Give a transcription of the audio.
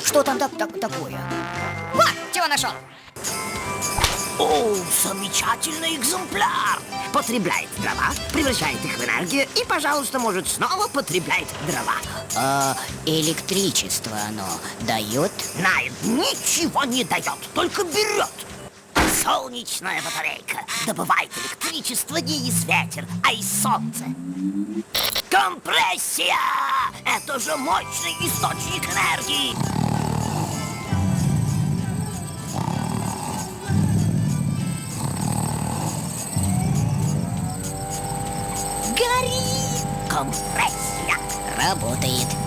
Что там такое? Вот, чего нашел. О, замечательный экземпляр! Потребляет дрова, превращает их в энергию и, пожалуйста, может снова потреблять дрова. А электричество оно дает? Нет, ничего не дает, только берет. Солнечная батарейка добывает электричество не из ветер, а из солнца. Компрессия! Это же мощный источник энергии! Горит! Компрессия! Работает.